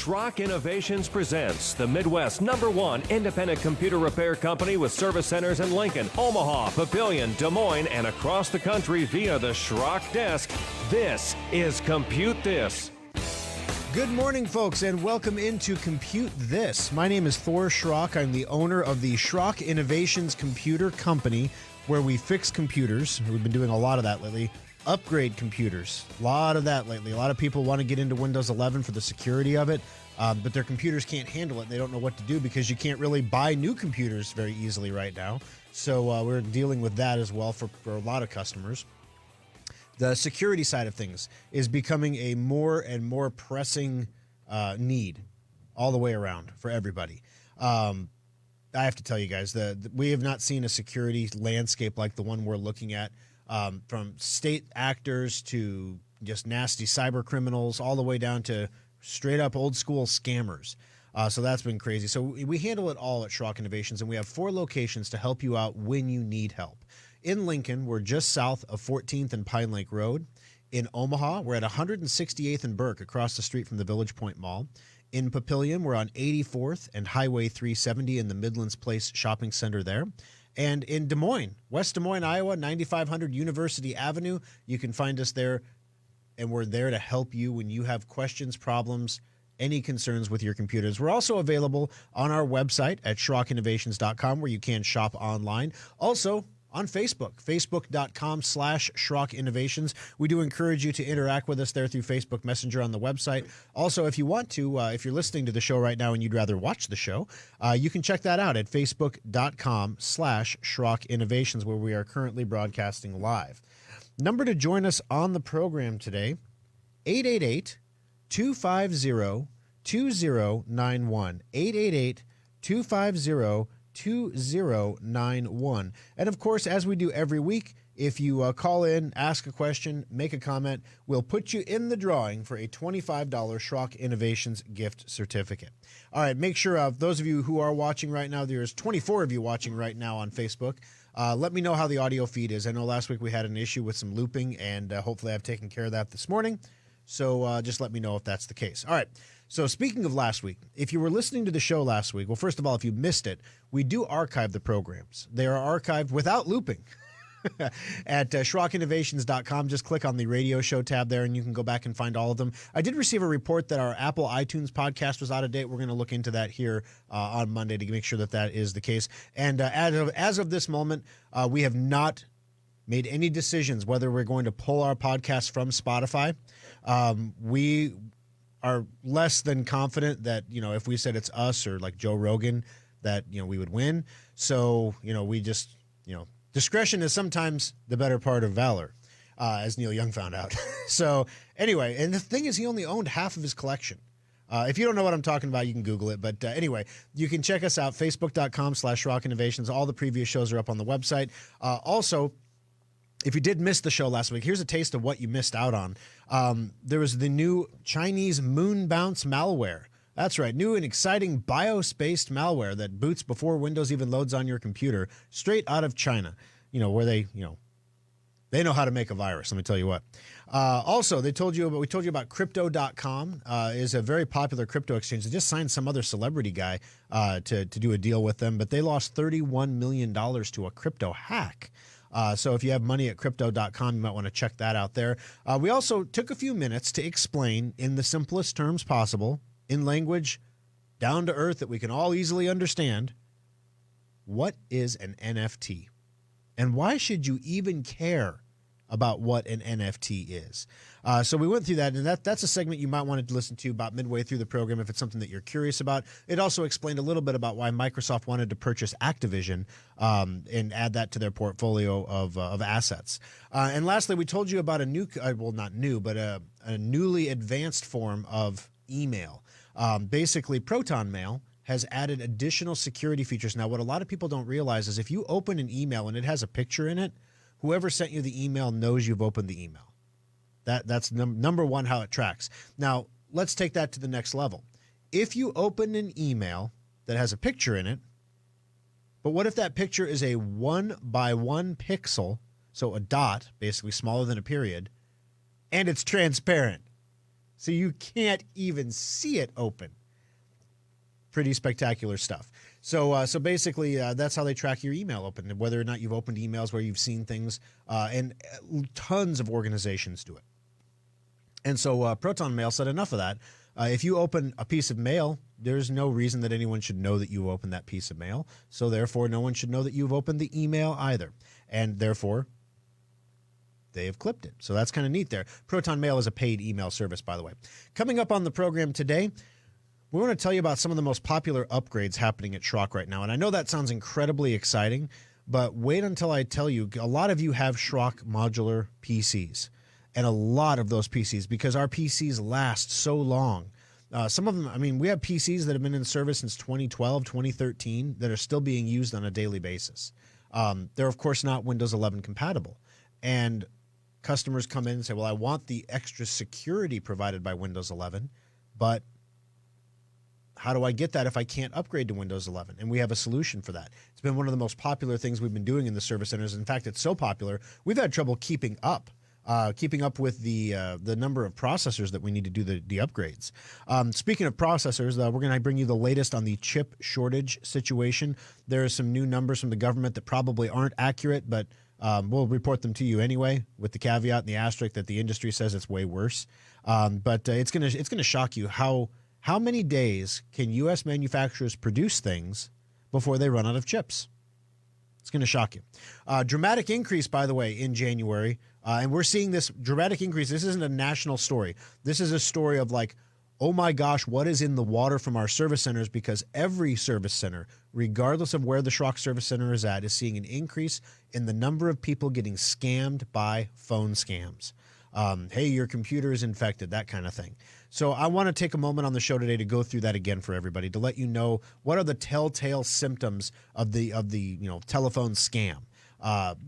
Schrock Innovations presents the Midwest #1 independent computer repair company with service centers in Lincoln, Omaha, Papillion, Des Moines, and across the country via the Schrock desk. This is Compute This. Good morning, folks, and welcome into Compute This. My name is Thor Schrock. I'm the owner of the Schrock Innovations Computer Company, where we fix computers. We've been doing a lot of that lately. Upgrade computers. A lot of that lately. A lot of people want to get into Windows 11 for the security of it, but their computers can't handle it. And they don't know what to do because you can't really buy new computers very easily right now. So we're dealing with that as well for a lot of customers. The security side of things is becoming a more and more pressing need all the way around for everybody. I have to tell you guys, we have not seen a security landscape like the one we're looking at. From state actors to just nasty cyber criminals, all the way down to straight up old school scammers. So that's been crazy. So we handle it all at Schrock Innovations, and we have 4 locations to help you out when you need help. In Lincoln, we're just south of 14th and Pine Lake Road. In Omaha, we're at 168th and Burke, across the street from the Village Point Mall. In Papillion, we're on 84th and Highway 370 in the Midlands Place Shopping Center there. And in Des Moines, West Des Moines, Iowa, 9500 University Avenue, you can find us there, and we're there to help you when you have questions, problems, any concerns with your computers. We're also available on our website at SchrockInnovations.com, where you can shop online. Also on Facebook, Facebook.com/Schrock Innovations. We do encourage you to interact with us there through Facebook Messenger on the website. Also, if you want to, if you're listening to the show right now and you'd rather watch the show, you can check that out at Facebook.com/Schrock Innovations, where we are currently broadcasting live. Number to join us on the program today, 888-250-2091. 888-250-2091. And of course, as we do every week, if you call in, ask a question, make a comment, we'll put you in the drawing for a $25 Schrock Innovations gift certificate. All right, make sure, those of you who are watching right now, there's 24 of you watching right now on Facebook. Let me know how the audio feed is. I know last week we had an issue with some looping, and hopefully I've taken care of that this morning. So just let me know if that's the case. All right. So speaking of last week, if you were listening to the show last week, well, first of all, if you missed it, we do archive the programs. They are archived without looping at SchrockInnovations.com. Just click on the radio show tab there, and you can go back and find all of them. I did receive a report that our Apple iTunes podcast was out of date. We're going to look into that here on Monday to make sure that that is the case. And as of this moment, we have not made any decisions whether we're going to pull our podcast from Spotify. We are less than confident that, if we said it's us or like Joe Rogan, that, we would win. So, we just, discretion is sometimes the better part of valor, as Neil Young found out. So anyway, and the thing is, he only owned half of his collection. If you don't know what I'm talking about, you can Google it. But anyway, you can check us out, Facebook.com/Schrock Innovations. All the previous shows are up on the website. Also, if you did miss the show last week, here's a taste of what you missed out on. There was the new Chinese moon bounce malware. That's right, new and exciting BIOS-based malware that boots before Windows even loads on your computer, straight out of China. Where they know how to make a virus. Let me tell you what. Also, we told you about Crypto.com. Is a very popular crypto exchange. They just signed some other celebrity guy to do a deal with them, but they lost $31 million to a crypto hack. So if you have money at Crypto.com, you might want to check that out there. We also took a few minutes to explain in the simplest terms possible, in language down to earth that we can all easily understand, what is an NFT? And why should you even care about what an NFT is? So we went through that, and that's a segment you might want to listen to about midway through the program if it's something that you're curious about. It also explained a little bit about why Microsoft wanted to purchase Activision and add that to their portfolio of assets. And lastly, we told you about a newly advanced form of email. Basically, Proton Mail has added additional security features. Now, what a lot of people don't realize is if you open an email and it has a picture in it, whoever sent you the email knows you've opened the email. That's number one, how it tracks. Now, let's take that to the next level. If you open an email that has a picture in it, but what if that picture is a 1x1 pixel, so a dot, basically smaller than a period, and it's transparent? So you can't even see it open. Pretty spectacular stuff. So basically, that's how they track your email open, whether or not you've opened emails where you've seen things, and tons of organizations do it. And so Proton Mail said enough of that. If you open a piece of mail, there's no reason that anyone should know that you opened that piece of mail. So therefore, no one should know that you've opened the email either. And therefore, they have clipped it. So that's kind of neat there. Proton Mail is a paid email service, by the way. Coming up on the program today, we want to tell you about some of the most popular upgrades happening at Schrock right now. And I know that sounds incredibly exciting, but wait until I tell you, a lot of you have Schrock modular PCs. And a lot of those PCs, because our PCs last so long. Some of them, I mean, we have PCs that have been in service since 2012, 2013 that are still being used on a daily basis. They're, of course, not Windows 11 compatible. And customers come in and say, well, I want the extra security provided by Windows 11, but how do I get that if I can't upgrade to Windows 11? And we have a solution for that. It's been one of the most popular things we've been doing in the service centers. In fact, it's so popular, we've had trouble keeping up with the number of processors that we need to do the upgrades. Speaking of processors, we're going to bring you the latest on the chip shortage situation. There are some new numbers from the government that probably aren't accurate, but we'll report them to you anyway, with the caveat and the asterisk that the industry says it's way worse. But it's gonna shock you how many days can U.S. manufacturers produce things before they run out of chips. It's going to shock you. Dramatic increase, by the way, in January. And we're seeing this dramatic increase. This isn't a national story. This is a story of like, oh my gosh, what is in the water from our service centers? Because every service center, regardless of where the Schrock service center is at, is seeing an increase in the number of people getting scammed by phone scams. Hey, your computer is infected, that kind of thing. So I want to take a moment on the show today to go through that again for everybody, to let you know what are the telltale symptoms of the telephone scam.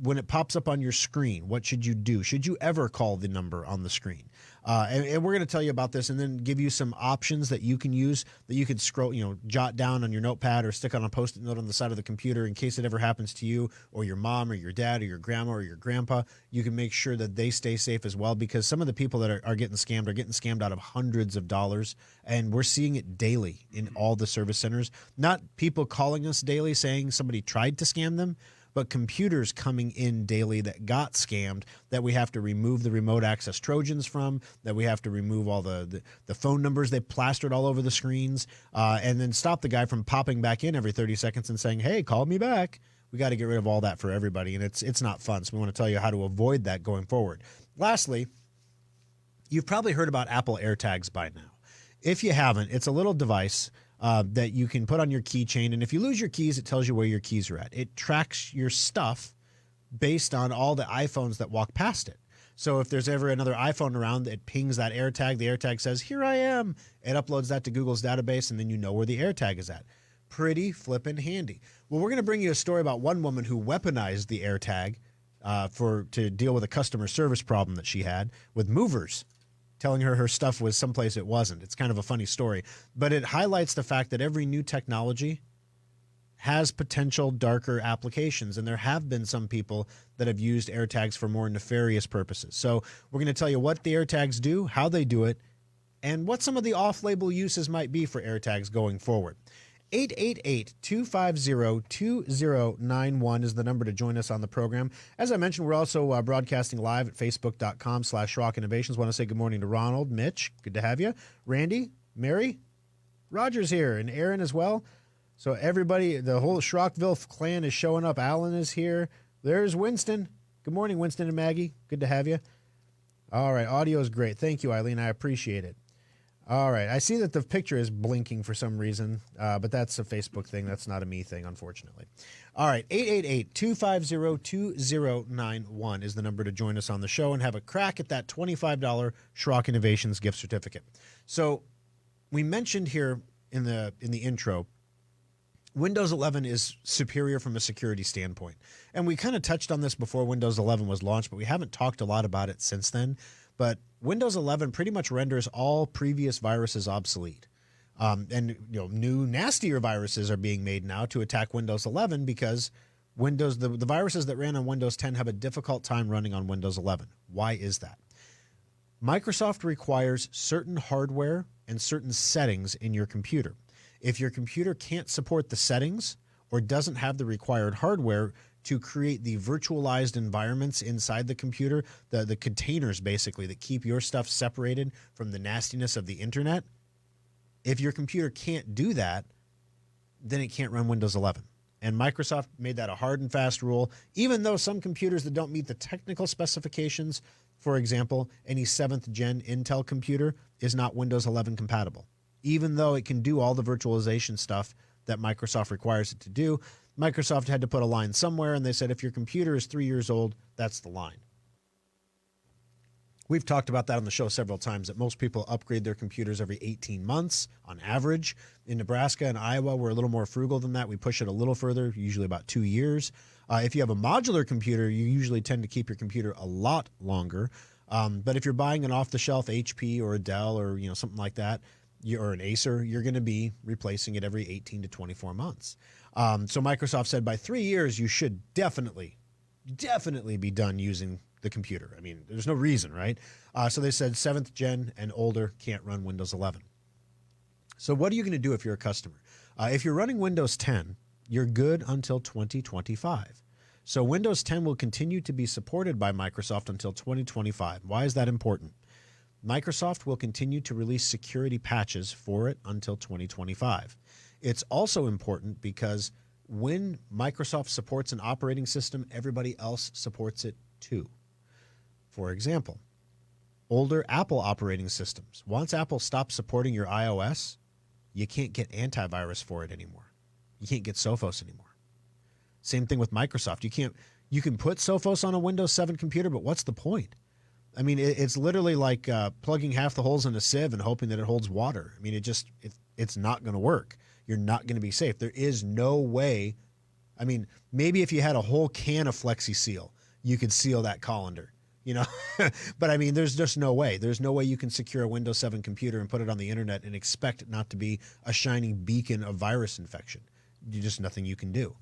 When it pops up on your screen, what should you do? Should you ever call the number on the screen? And we're going to tell you about this and then give you some options that you can use, that you can scroll, jot down on your notepad or stick on a Post-it note on the side of the computer in case it ever happens to you or your mom or your dad or your grandma or your grandpa. You can make sure that they stay safe as well, because some of the people that are getting scammed out of hundreds of dollars, and we're seeing it daily in all the service centers. Not people calling us daily saying somebody tried to scam them, but computers coming in daily that got scammed, that we have to remove the remote access Trojans from, that we have to remove all the phone numbers they plastered all over the screens, and then stop the guy from popping back in every 30 seconds and saying, hey, call me back. We got to get rid of all that for everybody, and it's not fun. So we want to tell you how to avoid that going forward. Lastly, you've probably heard about Apple AirTags by now. If you haven't, it's a little device that you can put on your keychain. And if you lose your keys, it tells you where your keys are at. It tracks your stuff based on all the iPhones that walk past it. So if there's ever another iPhone around, it pings that AirTag. The AirTag says, here I am. It uploads that to Google's database, and then you know where the AirTag is at. Pretty flippin' handy. Well, we're going to bring you a story about one woman who weaponized the AirTag to deal with a customer service problem that she had with movers, telling her stuff was someplace it wasn't. It's kind of a funny story, but it highlights the fact that every new technology has potential darker applications, and there have been some people that have used AirTags for more nefarious purposes. So we're going to tell you what the AirTags do, how they do it, and what some of the off-label uses might be for AirTags going forward. 888-250-2091 is the number to join us on the program. As I mentioned, we're also broadcasting live at facebook.com/Schrock Innovations. Want to say good morning to Ronald, Mitch, good to have you, Randy, Mary, Roger's here, and Aaron as well. So everybody, the whole Schrockville clan is showing up. Alan is here. There's Winston. Good morning, Winston and Maggie. Good to have you. All right, audio is great. Thank you, Eileen. I appreciate it. All right. I see that the picture is blinking for some reason, but that's a Facebook thing. That's not a me thing, unfortunately. All right. 888-250-2091 is the number to join us on the show and have a crack at that $25 Schrock Innovations gift certificate. So we mentioned here in the intro, Windows 11 is superior from a security standpoint. And we kind of touched on this before Windows 11 was launched, but we haven't talked a lot about it since then. But Windows 11 pretty much renders all previous viruses obsolete. And new, nastier viruses are being made now to attack Windows 11 because the viruses that ran on Windows 10 have a difficult time running on Windows 11. Why is that? Microsoft requires certain hardware and certain settings in your computer. If your computer can't support the settings or doesn't have the required hardware to create the virtualized environments inside the computer, the containers basically that keep your stuff separated from the nastiness of the internet, if your computer can't do that, then it can't run Windows 11. And Microsoft made that a hard and fast rule, even though some computers that don't meet the technical specifications, for example, any 7th gen Intel computer is not Windows 11 compatible. Even though it can do all the virtualization stuff that Microsoft requires it to do, Microsoft had to put a line somewhere, and they said if your computer is 3 years old, that's the line. We've talked about that on the show several times, that most people upgrade their computers every 18 months on average. In Nebraska and Iowa, we're a little more frugal than that. We push it a little further, usually about 2 years. If you have a modular computer, you usually tend to keep your computer a lot longer. But if you're buying an off-the-shelf HP or a Dell or something like that, or an Acer, you're going to be replacing it every 18 to 24 months. So Microsoft said by 3 years, you should definitely be done using the computer. I mean, there's no reason, right? So they said 7th gen and older can't run Windows 11. So what are you going to do if you're a customer? If you're running Windows 10, you're good until 2025. So Windows 10 will continue to be supported by Microsoft until 2025. Why is that important? Microsoft will continue to release security patches for it until 2025. It's also important because when Microsoft supports an operating system, everybody else supports it too. For example, older Apple operating systems. Once Apple stops supporting your iOS, you can't get antivirus for it anymore. You can't get Sophos anymore. Same thing with Microsoft. You can put Sophos on a Windows 7 computer, but what's the point? I mean, it's literally like plugging half the holes in a sieve and hoping that it holds water. I mean, it's not going to work. You're not going to be safe. There is no way. I mean, maybe if you had a whole can of Flexi Seal, you could seal that colander, But I mean, there's just no way. There's no way you can secure a Windows 7 computer and put it on the internet and expect it not to be a shining beacon of virus infection. There's just nothing you can do.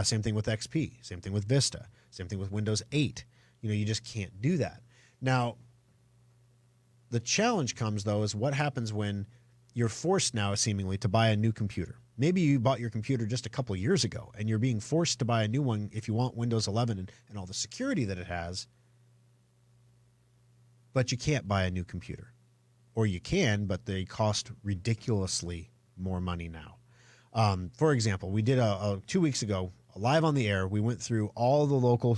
Same thing with XP. Same thing with Vista. Same thing with Windows 8. You just can't do that. Now, the challenge comes, though, is what happens when you're forced now, seemingly, to buy a new computer. Maybe you bought your computer just a couple of years ago, and you're being forced to buy a new one if you want Windows 11 and all the security that it has, but you can't buy a new computer. Or you can, but they cost ridiculously more money now. For example, we did 2 weeks ago, live on the air, we went through all the local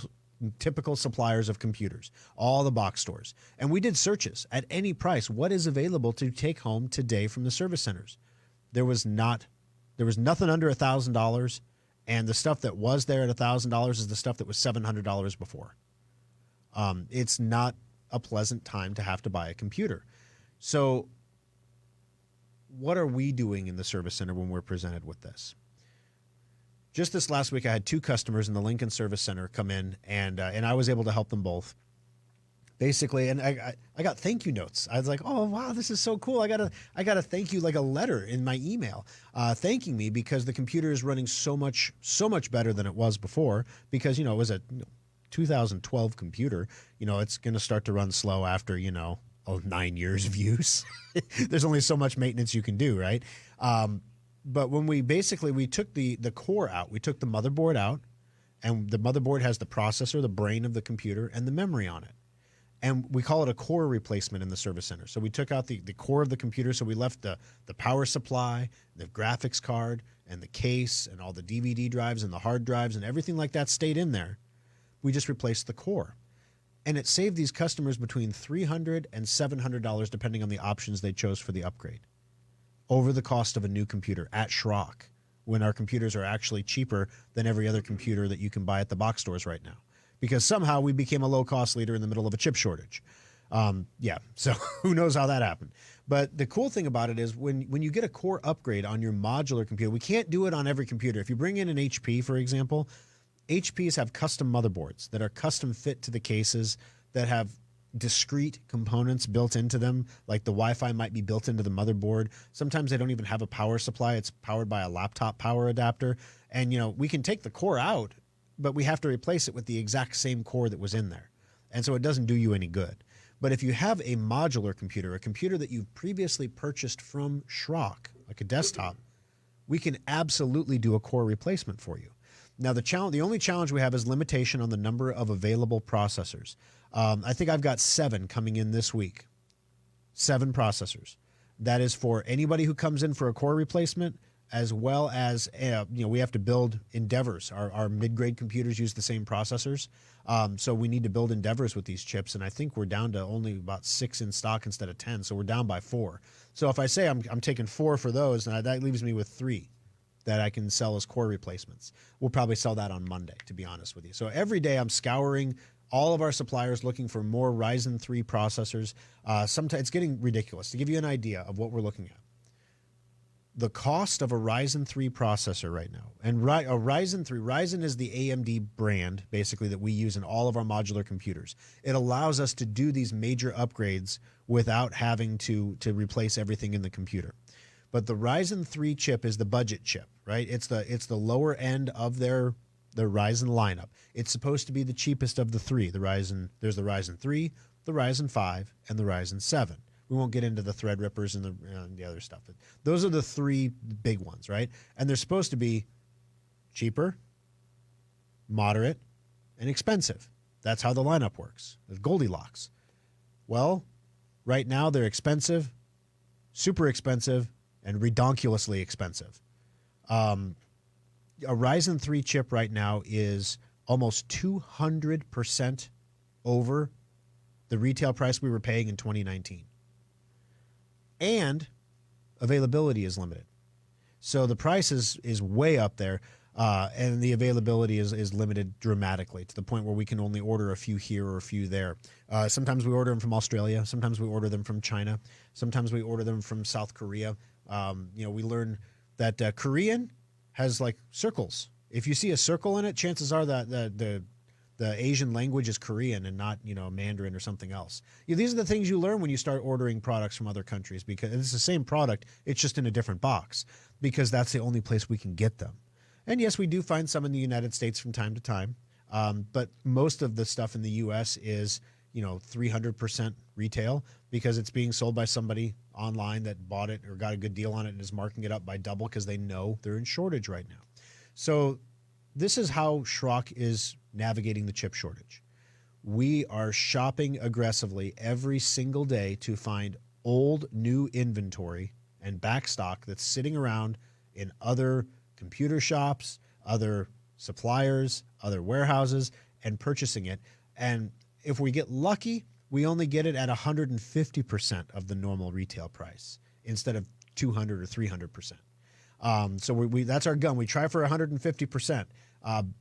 typical suppliers of computers, all the box stores. And we did searches at any price. What is available to take home today from the service centers? There was nothing under $1,000. And the stuff that was there at $1,000 is the stuff that was $700 before. It's not a pleasant time to have to buy a computer. So what are we doing in the service center when we're presented with this? Just this last week, I had 2 customers in the Lincoln Service Center come in, and I was able to help them both. Basically, and I got thank you notes. I was like, oh, wow, this is so cool. I got a thank you, like a letter in my email thanking me because the computer is running so much better than it was before because, it was a 2012 computer. It's going to start to run slow after, 9 years of use. There's only so much maintenance you can do, right? But when we took the core out, we took the motherboard out, and the motherboard has the processor, the brain of the computer, and the memory on it. And we call it a core replacement in the service center. So we took out the core of the computer, so we left the power supply, the graphics card, and the case, and all the DVD drives, and the hard drives, and everything like that stayed in there. We just replaced the core. And it saved these customers between $300 and $700, depending on the options they chose for the upgrade, over the cost of a new computer at Schrock, when our computers are actually cheaper than every other computer that you can buy at the box stores right now. Because somehow we became a low-cost leader in the middle of a chip shortage. So who knows how that happened. But the cool thing about it is when you get a core upgrade on your modular computer, we can't do it on every computer. If you bring in an HP, for example, HPs have custom motherboards that are custom fit to the cases, that have discrete components built into them, like the Wi-Fi might be built into the motherboard. Sometimes they don't even have a power supply. It's powered by a laptop power adapter. And, we can take the core out, but we have to replace it with the exact same core that was in there. And so it doesn't do you any good. But if you have a modular computer, a computer that you've previously purchased from Schrock, like a desktop, we can absolutely do a core replacement for you. Now, the only challenge we have is limitation on the number of available processors. I think I've got 7 coming in this week. 7 processors. That is for anybody who comes in for a core replacement, as well as, we have to build Endeavors. Our mid-grade computers use the same processors. So we need to build Endeavors with these chips. And I think we're down to only about 6 in stock instead of 10. So we're down by 4. So if I say I'm taking 4 for those, that leaves me with 3 that I can sell as core replacements. We'll probably sell that on Monday, to be honest with you. So every day I'm scouring all of our suppliers looking for more Ryzen 3 processors. Sometimes it's getting ridiculous. To give you an idea of what we're looking at, the cost of a Ryzen 3 processor right now, and a Ryzen 3, Ryzen is the AMD brand, basically, that we use in all of our modular computers. It allows us to do these major upgrades without having to replace everything in the computer. But the Ryzen 3 chip is the budget chip, right? It's the lower end of their Ryzen lineup. It's supposed to be the cheapest of the 3. There's the Ryzen 3, the Ryzen 5, and the Ryzen 7. We won't get into the Threadrippers and the other stuff. Those are the 3 big ones, right? And they're supposed to be cheaper, moderate, and expensive. That's how the lineup works. There's Goldilocks. Well, right now they're expensive, super expensive, and redonkulously expensive. A Ryzen 3 chip right now is almost 200% over the retail price we were paying in 2019. And availability is limited. So the price is way up there, and the availability is limited dramatically to the point where we can only order a few here or a few there. Sometimes we order them from Australia. Sometimes we order them from China. Sometimes we order them from South Korea. We learn that Korean has like circles. If you see a circle in it, chances are that the Asian language is Korean and not, Mandarin or something else. These are the things you learn when you start ordering products from other countries, because it's the same product. It's just in a different box, because that's the only place we can get them. And yes, we do find some in the United States from time to time. But most of the stuff in the U.S. is, 300% retail, because it's being sold by somebody online that bought it or got a good deal on it and is marking it up by double because they know they're in shortage right now. So this is how Schrock is navigating the chip shortage. We are shopping aggressively every single day to find old, new inventory and backstock that's sitting around in other computer shops, other suppliers, other warehouses, and purchasing it. And if we get lucky, we only get it at 150% of the normal retail price instead of 200 or 300%. So that's our gun. We try for 150%.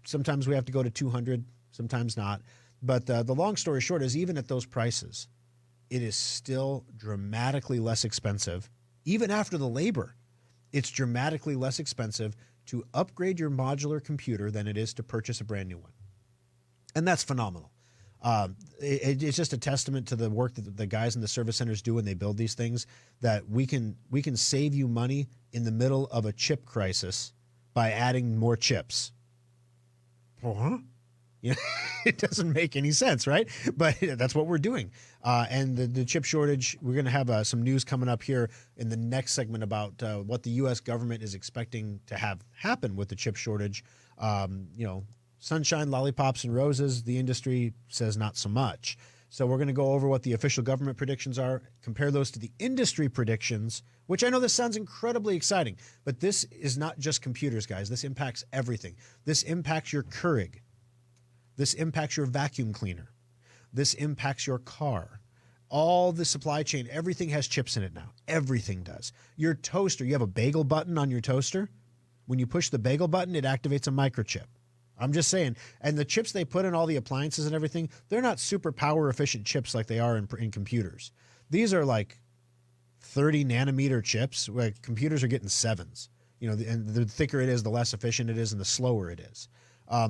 Sometimes we have to go to 200, sometimes not. But the long story short is, even at those prices, it is still dramatically less expensive. Even after the labor, it's dramatically less expensive to upgrade your modular computer than it is to purchase a brand new one. And that's phenomenal. It's just a testament to the work that the guys in the service centers do when they build these things, that we can save you money in the middle of a chip crisis by adding more chips. It doesn't make any sense, right? But that's what we're doing. And the chip shortage, we're going to have some news coming up here in the next segment about what the U.S. government is expecting to have happen with the chip shortage. Sunshine, lollipops, and roses, the industry says not so much. So we're going to go over what the official government predictions are, compare those to the industry predictions, which I know this sounds incredibly exciting, but this is not just computers, guys. This impacts everything. This impacts your Keurig. This impacts your vacuum cleaner. This impacts your car. All the supply chain, everything has chips in it now. Everything does. Your toaster, you have a bagel button on your toaster. When you push the bagel button, it activates a microchip. I'm just saying. And the chips they put in all the appliances and everything, they're not super power efficient chips like they are in computers. These are like 30 nanometer chips. Where computers are getting 7s. And the thicker it is, the less efficient it is, and the slower it is.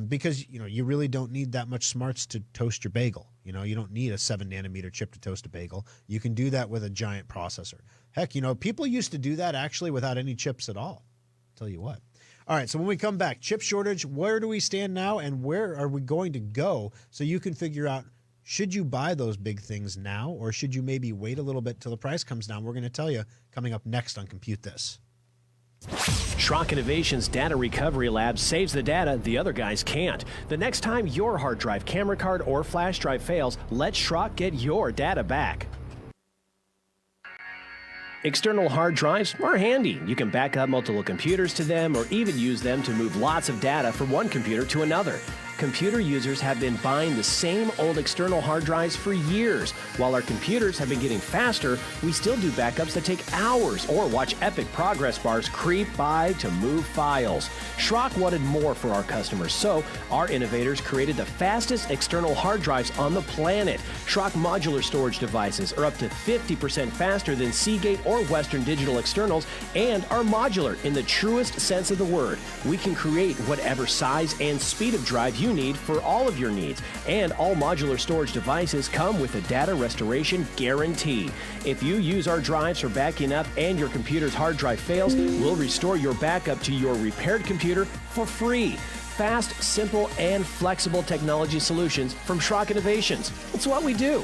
Because you really don't need that much smarts to toast your bagel. You don't need a 7 nanometer chip to toast a bagel. You can do that with a giant processor. Heck, people used to do that actually without any chips at all. I'll tell you what. All right, so when we come back, chip shortage, where do we stand now and where are we going to go, so you can figure out Should you buy those big things now, or should you maybe wait a little bit till the price comes down? We're going to tell you coming up next on Compute This. Schrock Innovations Data Recovery Lab saves the data the other guys can't. The next time your hard drive, camera card, or flash drive fails, let Schrock get your data back. External hard drives are handy. You can back up multiple computers to them or even use them to move lots of data from one computer to another. Computer users have been buying the same old external hard drives for years. While our computers have been getting faster, we still do backups that take hours or watch epic progress bars creep by to move files. Schrock wanted more for our customers, so our innovators created the fastest external hard drives on the planet. Schrock modular storage devices are up to 50% faster than Seagate or Western Digital externals and are modular in the truest sense of the word. We can create whatever size and speed of drive you need for all of your needs, and all modular storage devices come with a data restoration guarantee. If you use our drives for backing up and your computer's hard drive fails, we'll restore your backup to your repaired computer for free. Fast, simple, and flexible technology solutions from Schrock Innovations. It's what we do.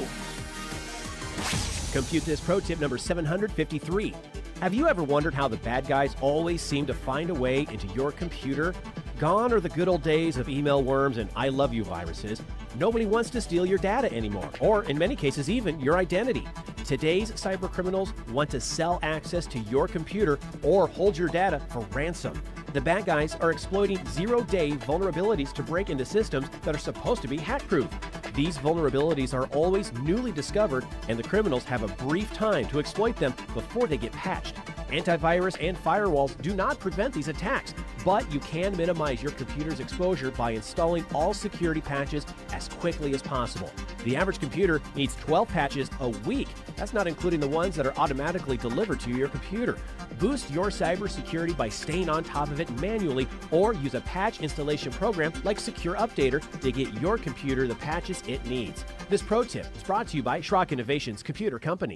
Compute This pro tip number 753. Have you ever wondered how the bad guys always seem to find a way into your computer? Gone are the good old days of email worms and I love you viruses. Nobody wants to steal your data anymore, or in many cases, even your identity. Today's cyber criminals want to sell access to your computer or hold your data for ransom. The bad guys are exploiting zero-day vulnerabilities to break into systems that are supposed to be hack-proof. These vulnerabilities are always newly discovered, and the criminals have a brief time to exploit them before they get patched. Antivirus and firewalls do not prevent these attacks, but you can minimize your computer's exposure by installing all security patches as quickly as possible. The average computer needs 12 patches a week. That's not including the ones that are automatically delivered to your computer. Boost your cybersecurity by staying on top of it manually, or use a patch installation program like Secure Updater to get your computer the patches it needs. This pro tip is brought to you by Schrock Innovations Computer Company.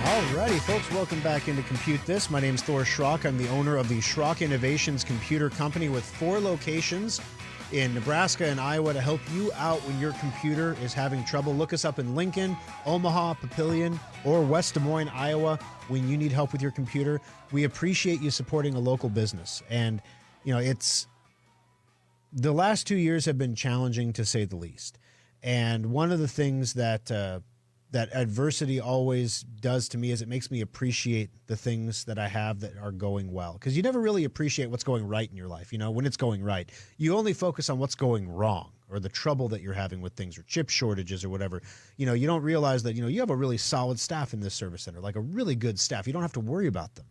Alrighty, folks, welcome back into Compute This. My name is Thor Schrock. I'm the owner of the Schrock Innovations Computer Company with 4 locations in Nebraska and Iowa to help you out when your computer is having trouble. Look us up in Lincoln, Omaha, Papillion, or West Des Moines, Iowa when you need help with your computer. We appreciate you supporting a local business. And, you know, the last 2 years have been challenging to say the least. And one of the things that adversity always does to me is it makes me appreciate the things that I have that are going well. Because you never really appreciate what's going right in your life. You know, when it's going right, you only focus on what's going wrong or the trouble that you're having with things or chip shortages or whatever. You know, you don't realize that, you know, you have a really solid staff in this service center, like a really good staff. You don't have to worry about them.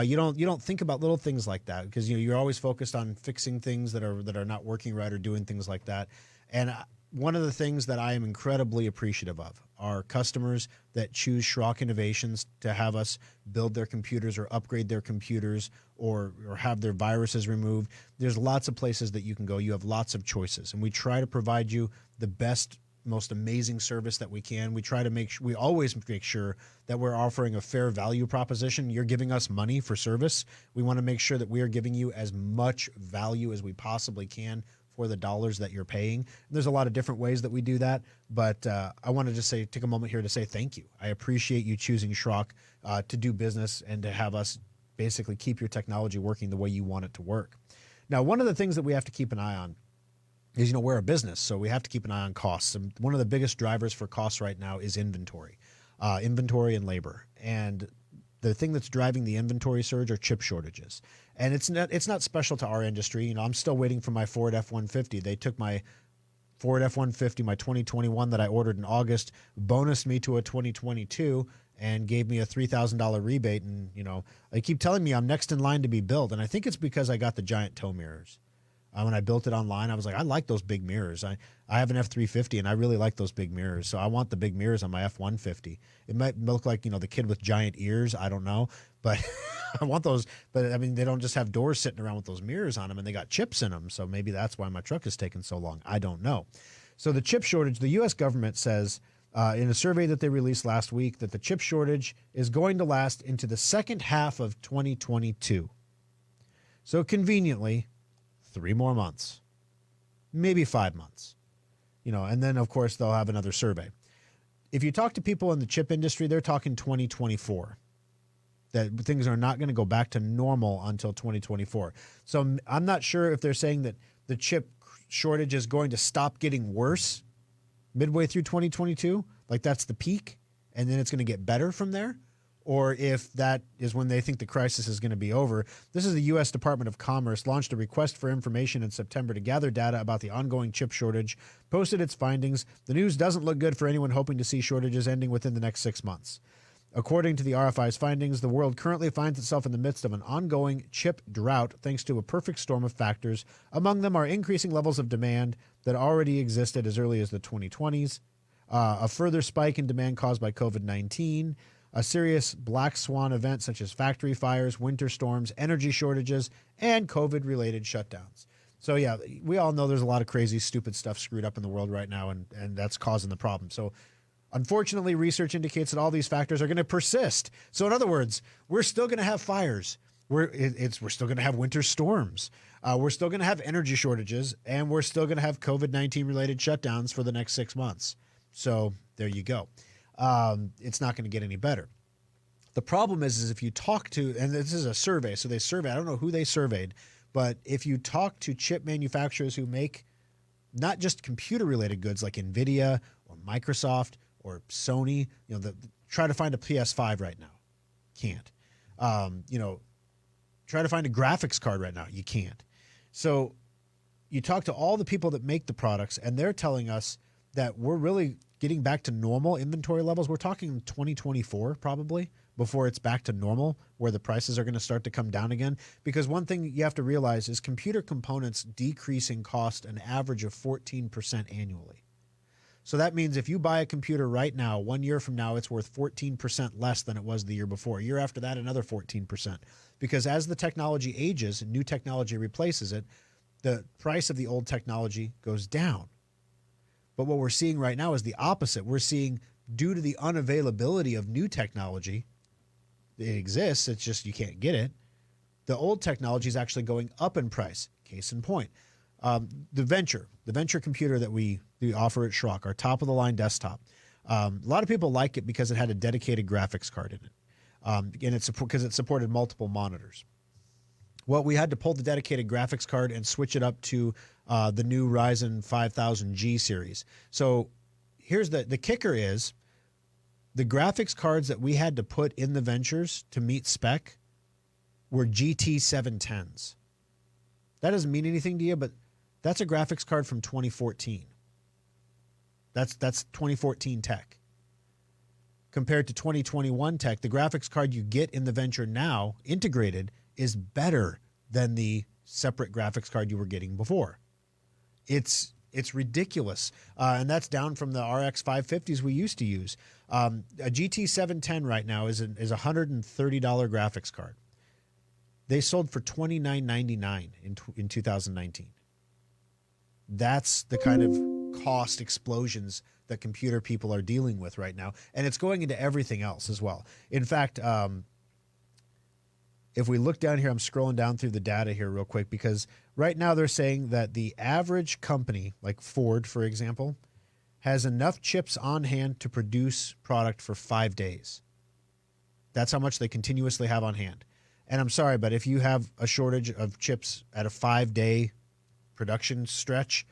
You don't think about little things like that because, you know, you're always focused on fixing things that are not working right or doing things like that. And one of the things that I am incredibly appreciative of are customers that choose Schrock Innovations to have us build their computers or upgrade their computers or have their viruses removed. There's lots of places that you can go. You have lots of choices, and we try to provide you the best, most amazing service that we can. We try to we always make sure that we're offering a fair value proposition. You're giving us money for service. We want to make sure that we are giving you as much value as we possibly can for the dollars that you're paying. There's a lot of different ways that we do that, but I wanted to take a moment here to say thank you. I appreciate you choosing Schrock to do business and to have us basically keep your technology working the way you want it to work. Now, one of the things that we have to keep an eye on is, you know, we're a business, so we have to keep an eye on costs. And one of the biggest drivers for costs right now is inventory and labor. And the thing that's driving the inventory surge are chip shortages. And it's not special to our industry. You know, I'm still waiting for my Ford F-150. They took my Ford F-150, my 2021 that I ordered in August, bonused me to a 2022 and gave me a $3,000 rebate. And, you know, they keep telling me I'm next in line to be built. And I think it's because I got the giant tow mirrors. When I built it online, I was like, I like those big mirrors. I have an F-350, and I really like those big mirrors. So I want the big mirrors on my F-150. It might look like, you know, the kid with giant ears. I don't know. But I want those. But, I mean, they don't just have doors sitting around with those mirrors on them, and they got chips in them. So maybe that's why my truck is taking so long. I don't know. So the chip shortage, the U.S. government says in a survey that they released last week that the chip shortage is going to last into the second half of 2022. So conveniently, 3 more months. maybe 5 months. And then, of course, they'll have another survey. If you talk to people in the chip industry, they're talking 2024, that things are not going to go back to normal until 2024. So I'm not sure if they're saying that the chip shortage is going to stop getting worse midway through 2022, like that's the peak, and then it's going to get better from there, or if that is when they think the crisis is going to be over. This is the U.S. Department of Commerce launched a request for information in September to gather data about the ongoing chip shortage, posted its findings. The news doesn't look good for anyone hoping to see shortages ending within the next 6 months. According to the RFI's findings, the world currently finds itself in the midst of an ongoing chip drought thanks to a perfect storm of factors. Among them are increasing levels of demand that already existed as early as the 2020s, a further spike in demand caused by COVID-19, a serious black swan event such as factory fires, winter storms, energy shortages, and COVID-related shutdowns. So, yeah, we all know there's a lot of crazy, stupid stuff screwed up in the world right now, and that's causing the problem. So, unfortunately, research indicates that all these factors are going to persist. So in other words, we're still going to have fires. We're still going to have winter storms. We're still going to have energy shortages, and we're still going to have COVID-19 related shutdowns for the next 6 months. So there you go. It's not going to get any better. The problem is if you talk to, and this is a survey, so they survey, I don't know who they surveyed, but if you talk to chip manufacturers who make not just computer related goods like NVIDIA or Microsoft or Sony, try to find a PS5 right now. Can't. Try to find a graphics card right now. You can't. So you talk to all the people that make the products, and they're telling us that we're really getting back to normal inventory levels. We're talking 2024 probably before it's back to normal, where the prices are going to start to come down again. Because one thing you have to realize is computer components decrease in cost an average of 14% annually. So that means if you buy a computer right now, 1 year from now, it's worth 14% less than it was the year before. A year after that, another 14%. Because as the technology ages and new technology replaces it, the price of the old technology goes down. But what we're seeing right now is the opposite. We're seeing, due to the unavailability of new technology, it exists, it's just you can't get it. The old technology is actually going up in price. Case in point. The Venture computer that we offer at Schrock, our top-of-the-line desktop. A lot of people like it because it had a dedicated graphics card in it, and it's because it supported multiple monitors. Well, we had to pull the dedicated graphics card and switch it up to the new Ryzen 5000G series. So here's the kicker is the graphics cards that we had to put in the Ventures to meet spec were GT 710s. That doesn't mean anything to you, but that's a graphics card from 2014. That's 2014 tech. Compared to 2021 tech, the graphics card you get in the Venture now, integrated, is better than the separate graphics card you were getting before. It's ridiculous. And that's down from the RX 550s we used to use. A GT 710 right now is a $130 graphics card. They sold for $29.99 in 2019. That's the kind of cost explosions that computer people are dealing with right now. And it's going into everything else as well. In fact, if we look down here, I'm scrolling down through the data here real quick, because right now they're saying that the average company, like Ford, for example, has enough chips on hand to produce product for 5 days. That's how much they continuously have on hand. And I'm sorry, but if you have a shortage of chips at a 5-day production stretch,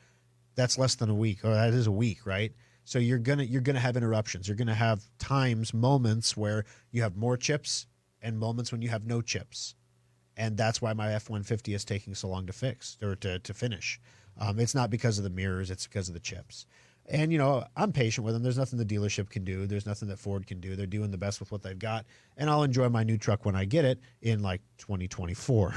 that's less than a week, or that is a week, right? So you're gonna have interruptions. You're gonna have moments where you have more chips and moments when you have no chips. And that's why my F-150 is taking so long to fix or to finish. It's not because of the mirrors, it's because of the chips. And, I'm patient with them. There's nothing the dealership can do. There's nothing that Ford can do. They're doing the best with what they've got. And I'll enjoy my new truck when I get it in 2024.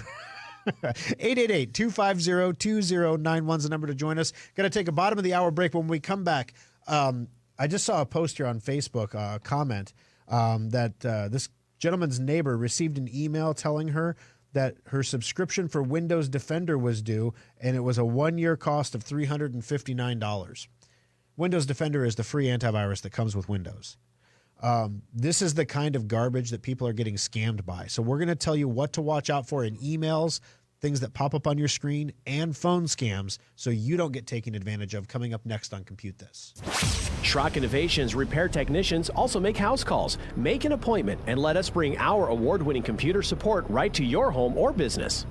888-250-2091 is the number to join us. Got to take a bottom of the hour break. When we come back, I just saw a post here on Facebook, a comment that this gentleman's neighbor received an email telling her that her subscription for Windows Defender was due, and it was a 1-year cost of $359. Windows Defender is the free antivirus that comes with Windows. This is the kind of garbage that people are getting scammed by. So we're going to tell you what to watch out for in emails, things that pop up on your screen, and phone scams so you don't get taken advantage of, coming up next on Compute This. Schrock Innovations repair technicians also make house calls. Make an appointment and let us bring our award-winning computer support right to your home or business.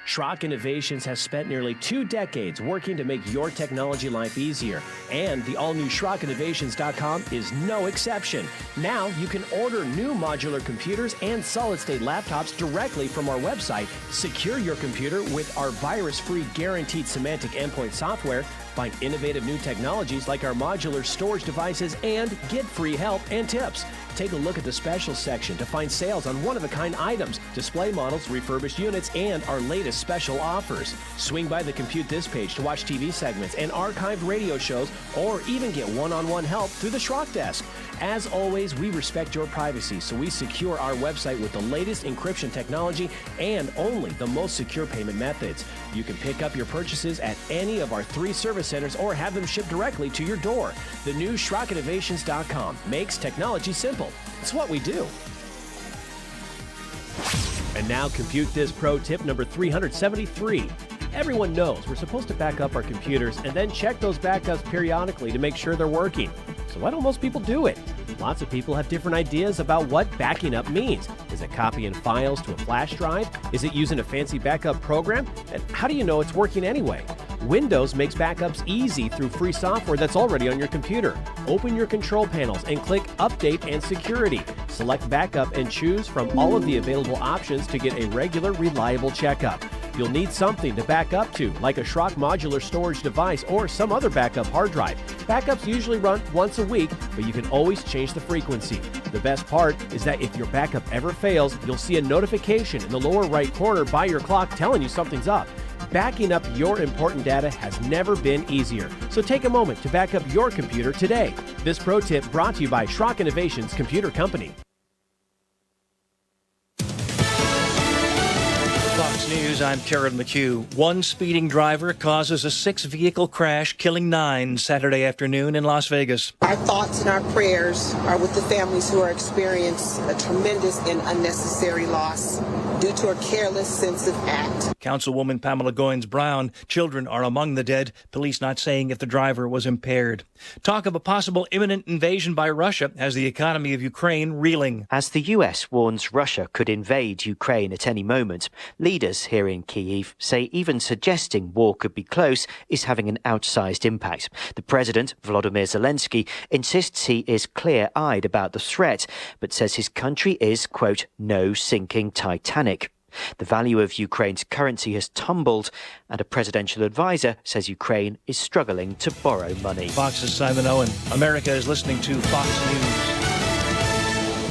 Schrock Innovations has spent nearly 2 decades working to make your technology life easier, and the all-new SchrockInnovations.com is no exception. Now you can order new modular computers and solid-state laptops directly from our website, secure your computer with our virus-free guaranteed Symantec endpoint software, find innovative new technologies like our modular storage devices, and get free help and tips. Take a look at the specials section to find sales on one-of-a-kind items, display models, refurbished units, and our latest special offers. Swing by the Compute This page to watch TV segments and archived radio shows, or even get one-on-one help through the Schrock Desk. As always, we respect your privacy, so we secure our website with the latest encryption technology and only the most secure payment methods. You can pick up your purchases at any of our 3 service centers or have them shipped directly to your door. The new SchrockInnovations.com makes technology simple. It's what we do. And now Compute This Pro tip number 373. Everyone knows we're supposed to back up our computers and then check those backups periodically to make sure they're working. So why don't most people do it? Lots of people have different ideas about what backing up means. Is it copying files to a flash drive? Is it using a fancy backup program? And how do you know it's working anyway? Windows makes backups easy through free software that's already on your computer. Open your control panels and click Update and Security. Select Backup and choose from all of the available options to get a regular, reliable checkup. You'll need something to back up to, like a Schrock modular storage device or some other backup hard drive. Backups usually run once a week, but you can always change the frequency. The best part is that if your backup ever fails, you'll see a notification in the lower right corner by your clock telling you something's up. Backing up your important data has never been easier, so take a moment to back up your computer today. This pro tip brought to you by Schrock Innovations Computer Company. Fox News, I'm Karen McHugh. One speeding driver causes a 6-vehicle crash, killing 9 Saturday afternoon in Las Vegas. Our thoughts and our prayers are with the families who are experiencing a tremendous and unnecessary loss due to a careless, sensitive act. Councilwoman Pamela Goins-Brown, children are among the dead, police not saying if the driver was impaired. Talk of a possible imminent invasion by Russia has the economy of Ukraine reeling. As the US warns Russia could invade Ukraine at any moment, leaders here in Kyiv say even suggesting war could be close is having an outsized impact. The president, Volodymyr Zelensky, insists he is clear-eyed about the threat, but says his country is, quote, no sinking Titanic. The value of Ukraine's currency has tumbled, and a presidential advisor says Ukraine is struggling to borrow money. Fox's Simon Owen. America is listening to Fox News.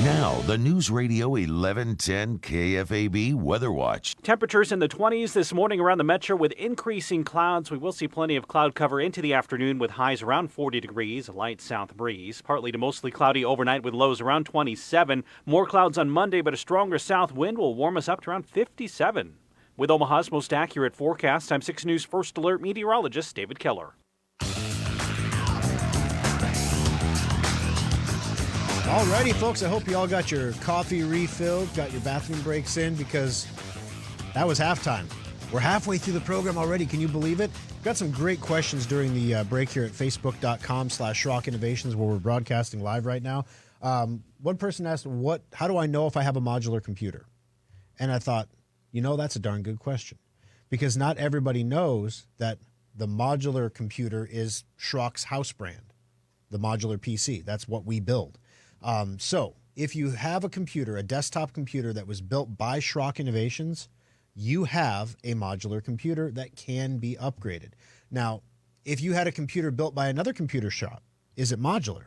Now, the News Radio 1110 KFAB Weather Watch. Temperatures in the 20s this morning around the metro with increasing clouds. We will see plenty of cloud cover into the afternoon with highs around 40 degrees, a light south breeze. Partly to mostly cloudy overnight with lows around 27. More clouds on Monday, but a stronger south wind will warm us up to around 57. With Omaha's most accurate forecast, I'm 6 News First Alert meteorologist David Keller. Alrighty, folks, I hope you all got your coffee refilled, got your bathroom breaks in, because that was halftime. We're halfway through the program already. Can you believe it? Got some great questions during the break here at facebook.com/Schrock Innovations, where we're broadcasting live right now. One person asked, how do I know if I have a modular computer? And I thought, that's a darn good question, because not everybody knows that the modular computer is Schrock's house brand, the modular PC. That's what we build. So if you have a computer, a desktop computer that was built by Schrock Innovations, you have a modular computer that can be upgraded. Now, if you had a computer built by another computer shop, is it modular?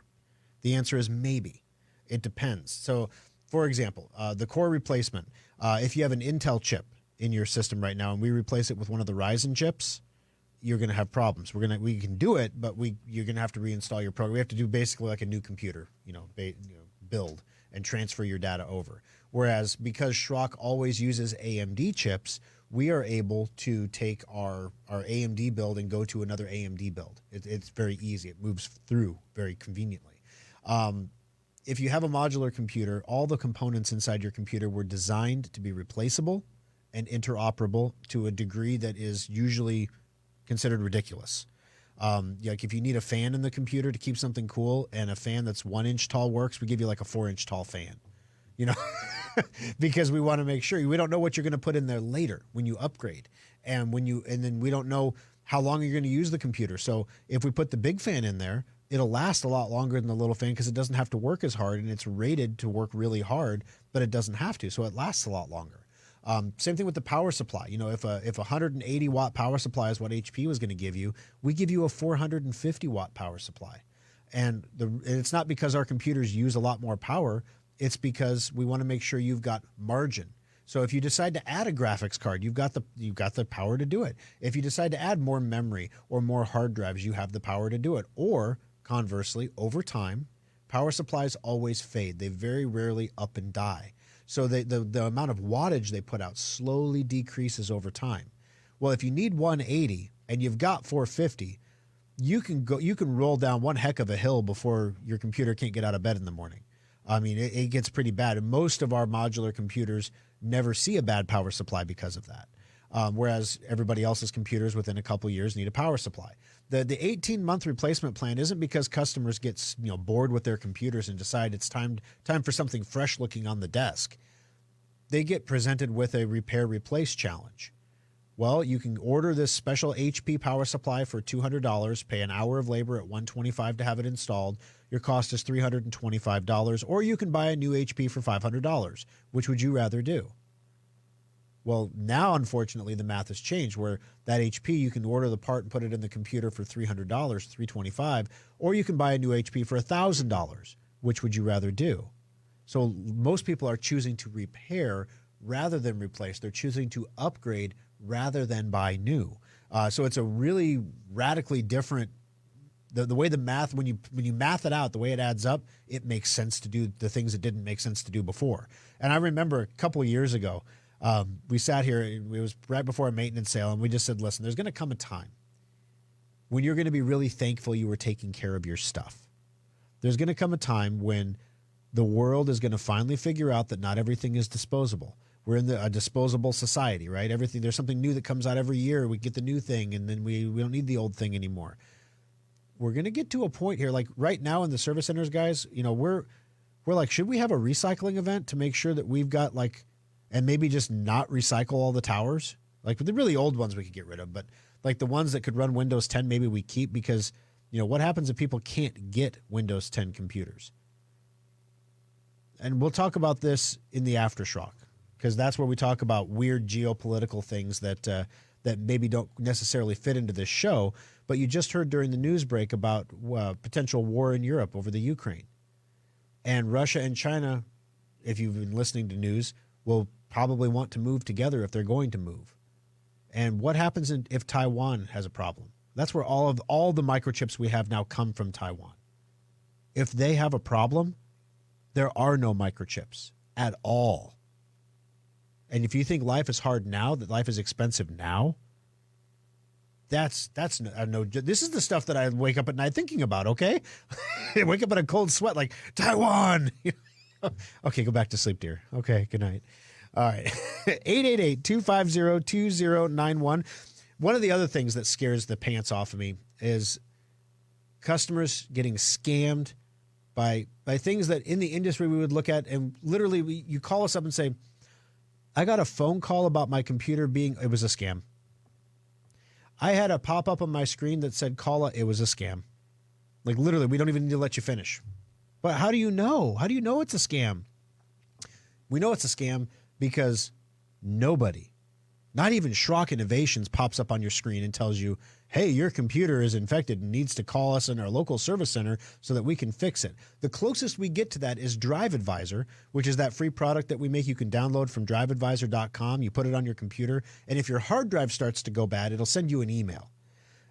The answer is maybe. It depends. So, for example, the core replacement, if you have an Intel chip in your system right now and we replace it with one of the Ryzen chips, you're going to have problems. We can do it, but you're going to have to reinstall your program. We have to do basically like a new computer, build and transfer your data over. Whereas because Schrock always uses AMD chips, we are able to take our AMD build and go to another AMD build. It's very easy. It moves through very conveniently. If you have a modular computer, all the components inside your computer were designed to be replaceable and interoperable to a degree that is usually considered ridiculous. Like if you need a fan in the computer to keep something cool, and a fan that's 1 inch tall works, we give you like a 4 inch tall fan, because we want to make sure we don't know what you're going to put in there later when you upgrade, and then we don't know how long you're going to use the computer. So if we put the big fan in there, it'll last a lot longer than the little fan because it doesn't have to work as hard, and it's rated to work really hard, but it doesn't have to, so it lasts a lot longer. Same thing with the power supply. If a 180 watt power supply is what HP was going to give you, we give you a 450 watt power supply. And it's not because our computers use a lot more power. It's because we want to make sure you've got margin. So if you decide to add a graphics card, you've got the power to do it. If you decide to add more memory or more hard drives, you have the power to do it. Or conversely, over time, power supplies always fade. They very rarely up and die. So the amount of wattage they put out slowly decreases over time. Well, if you need 180 and you've got 450, you can roll down one heck of a hill before your computer can't get out of bed in the morning. I mean, it gets pretty bad. And most of our modular computers never see a bad power supply because of that. Whereas everybody else's computers within a couple years need a power supply. The 18-month replacement plan isn't because customers get bored with their computers and decide it's time for something fresh looking on the desk. They get presented with a repair replace challenge. Well, you can order this special HP power supply for $200, pay an hour of labor at $125 to have it installed. Your cost is $325, or you can buy a new HP for $500. Which would you rather do? Well, now, unfortunately, the math has changed where that HP, you can order the part and put it in the computer for $300, $325, or you can buy a new HP for $1,000. Which would you rather do? So most people are choosing to repair rather than replace. They're choosing to upgrade rather than buy new. So it's a really radically different, the way the math, when you math it out, the way it adds up, it makes sense to do the things that didn't make sense to do before. And I remember a couple of years ago, we sat here, it was right before a maintenance sale, and we just said, listen, there's going to come a time when you're going to be really thankful you were taking care of your stuff. There's going to come a time when the world is going to finally figure out that not everything is disposable. We're in a disposable society, right? There's something new that comes out every year. We get the new thing, and then we don't need the old thing anymore. We're going to get to a point here, like right now in the service centers, guys, we're like, should we have a recycling event to make sure that we've got and maybe just not recycle all the towers? Like the really old ones we could get rid of, but like the ones that could run Windows 10, maybe we keep, because what happens if people can't get Windows 10 computers? And we'll talk about this in the Aftershock, because that's where we talk about weird geopolitical things that maybe don't necessarily fit into this show. But you just heard during the news break about potential war in Europe over the Ukraine. And Russia and China, if you've been listening to news, will probably want to move together if they're going to move. And what happens if Taiwan has a problem? That's where all the microchips we have now come from Taiwan. If they have a problem, there are no microchips at all. And if you think life is hard now, that life is expensive now, that's no. This is the stuff that I wake up at night thinking about. Okay, I wake up in a cold sweat, like Taiwan. Okay, go back to sleep, dear. Okay, good night. All right, 888-250-2091. One of the other things that scares the pants off of me is customers getting scammed by things that in the industry we would look at, and literally you call us up and say, I got a phone call about my computer it was a scam. I had a pop-up on my screen that said, it was a scam. Like literally, we don't even need to let you finish. But how do you know? How do you know it's a scam? We know it's a scam because nobody, not even Schrock Innovations, pops up on your screen and tells you, hey, your computer is infected and needs to call us in our local service center so that we can fix it. The closest we get to that is Drive Advisor, which is that free product that we make you can download from driveadvisor.com. You put it on your computer, and if your hard drive starts to go bad, it'll send you an email.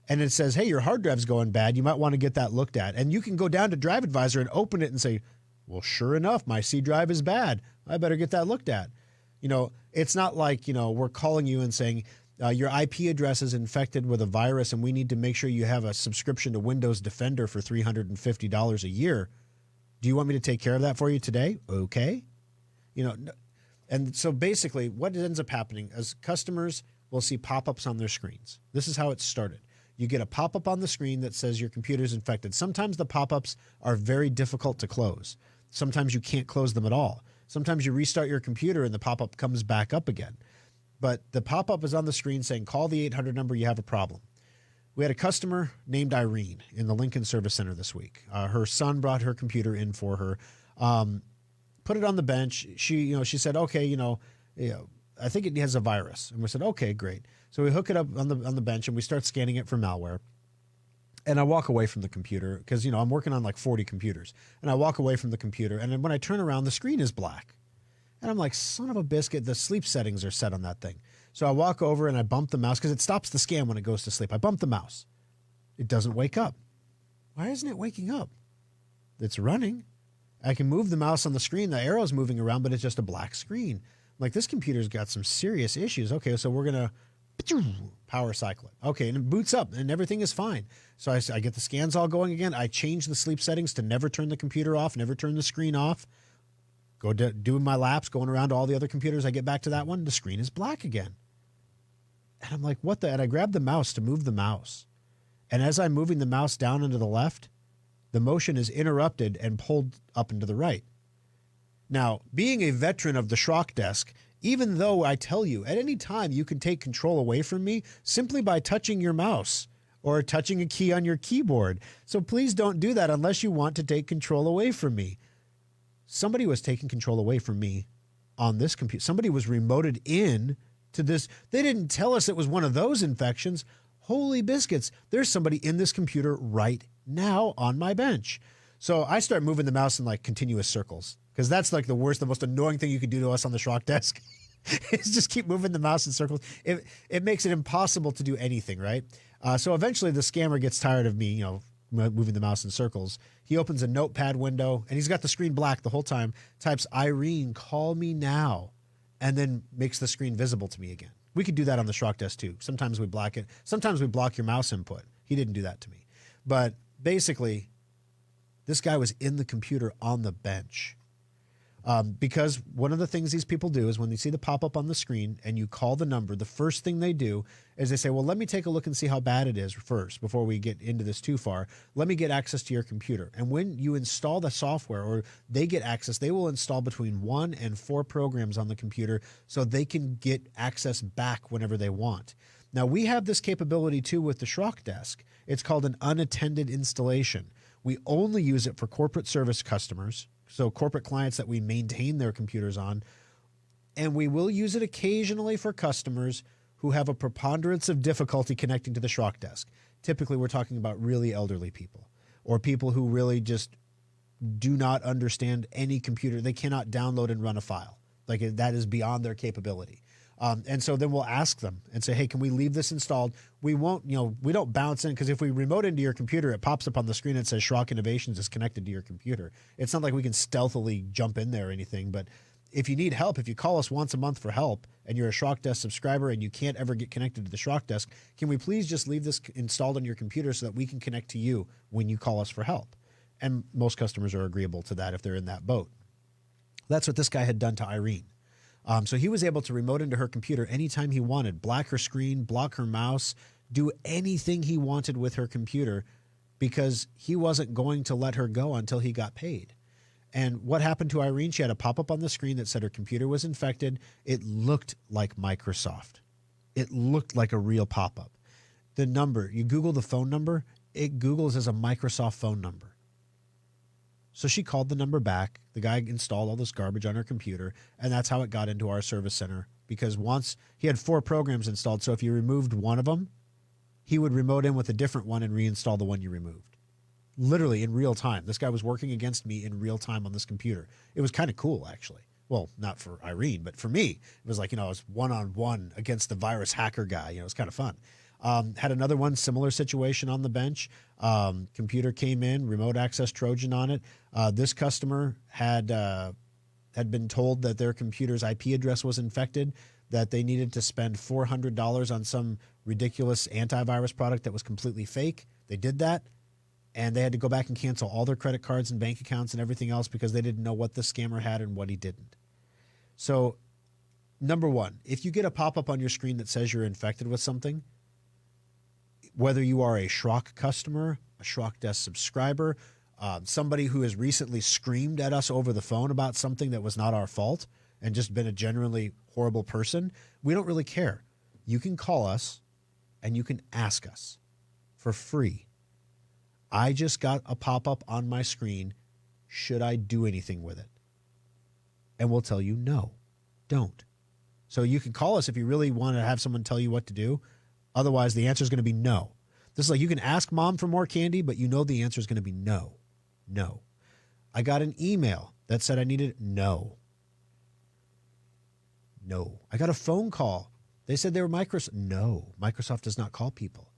And it says, hey, your hard drive's going bad. You might want to get that looked at. And you can go down to Drive Advisor and open it and say, well, sure enough, my C drive is bad. I better get that looked at. It's not like, we're calling you and saying, your IP address is infected with a virus and we need to make sure you have a subscription to Windows Defender for $350 a year. Do you want me to take care of that for you today? Okay. And so basically what ends up happening is customers will see pop-ups on their screens. This is how it started. You get a pop-up on the screen that says your computer's infected. Sometimes the pop-ups are very difficult to close. Sometimes you can't close them at all. Sometimes you restart your computer and the pop-up comes back up again. But the pop-up is on the screen saying, call the 800 number, you have a problem. We had a customer named Irene in the Lincoln Service Center this week. Her son brought her computer in for her, put it on the bench. She said, okay, I think it has a virus. And we said, okay, great. So we hook it up on the bench and we start scanning it for malware. And I walk away from the computer because, I'm working on like 40 computers. And I walk away from the computer. And then when I turn around, the screen is black. And I'm like, son of a biscuit, the sleep settings are set on that thing. So I walk over and I bump the mouse because it stops the scan when it goes to sleep. I bump the mouse. It doesn't wake up. Why isn't it waking up? It's running. I can move the mouse on the screen. The arrow's moving around, but it's just a black screen. I'm like, this computer's got some serious issues. Okay, so we're going to power cycle it. Okay, and it boots up and everything is fine. So I get the scans all going again. I change the sleep settings to never turn the computer off, never turn the screen off. Go doing my laps, going around to all the other computers. I get back to that one. The screen is black again. And I'm like, what the? And I grab the mouse to move the mouse. And as I'm moving the mouse down and to the left, the motion is interrupted and pulled up and to the right. Now, being a veteran of the Schrock desk, even though I tell you at any time you can take control away from me simply by touching your mouse or touching a key on your keyboard. So please don't do that unless you want to take control away from me. Somebody was taking control away from me on this computer. Somebody was remoted in to this. They didn't tell us it was one of those infections. Holy biscuits. There's somebody in this computer right now on my bench. So I start moving the mouse in like continuous circles because that's like the worst, the most annoying thing you could do to us on the Schrock desk is just keep moving the mouse in circles. It makes it impossible to do anything, right? So eventually the scammer gets tired of me, moving the mouse in circles. He opens a notepad window and he's got the screen black the whole time, types, Irene, call me now, and then makes the screen visible to me again. We could do that on the Schrock desk too. Sometimes we block it. Sometimes we block your mouse input. He didn't do that to me. But basically, this guy was in the computer on the bench. Because one of the things these people do is when they see the pop-up on the screen and you call the number, the first thing they do is they say, well, let me take a look and see how bad it is first before we get into this too far. Let me get access to your computer. And when you install the software or they get access, they will install between 1 and 4 programs on the computer so they can get access back whenever they want. Now, we have this capability too with the Schrock desk. It's called an unattended installation. We only use it for corporate service customers, so corporate clients that we maintain their computers on, and we will use it occasionally for customers who have a preponderance of difficulty connecting to the Schrock desk. Typically, we're talking about really elderly people or people who really just do not understand any computer. They cannot download and run a file. Like that is beyond their capability. And so then we'll ask them and say, hey, can we leave this installed? We won't, we don't bounce in because if we remote into your computer, it pops up on the screen and says Schrock Innovations is connected to your computer. It's not like we can stealthily jump in there or anything, but if you need help, if you call us once a month for help and you're a Schrock Desk subscriber and you can't ever get connected to the Schrock Desk, can we please just leave this installed on your computer so that we can connect to you when you call us for help? And most customers are agreeable to that if they're in that boat. That's what this guy had done to Irene. So he was able to remote into her computer anytime he wanted, black her screen, block her mouse, do anything he wanted with her computer because he wasn't going to let her go until he got paid. And what happened to Irene? She had a pop-up on the screen that said her computer was infected. It looked like Microsoft. It looked like a real pop-up. The number, you Google the phone number, it Googles as a Microsoft phone number. So she called the number back. The guy installed all this garbage on her computer, and that's how it got into our service center. Because once he had 4 programs installed, so if you removed one of them, he would remote in with a different one and reinstall the one you removed. Literally in real time. This guy was working against me in real time on this computer. It was kind of cool, actually. Well, not for Irene, but for me. It was like, I was one-on-one against the virus hacker guy. It was kind of fun. Had another one, similar situation on the bench. Computer came in, remote access Trojan on it. This customer had been told that their computer's IP address was infected, that they needed to spend $400 on some ridiculous antivirus product that was completely fake. They did that, and they had to go back and cancel all their credit cards and bank accounts and everything else because they didn't know what the scammer had and what he didn't. So number one, if you get a pop-up on your screen that says you're infected with something, whether you are a Schrock customer, a Schrock Desk subscriber, somebody who has recently screamed at us over the phone about something that was not our fault and just been a generally horrible person, we don't really care. You can call us and you can ask us for free. I just got a pop-up on my screen. Should I do anything with it? And we'll tell you, no, don't. So you can call us if you really want to have someone tell you what to do. Otherwise, the answer is going to be no. This is like you can ask mom for more candy, but you know the answer is going to be no. No. I got an email that said I needed no. No. I got a phone call. They said they were Microsoft. No. Microsoft does not call people.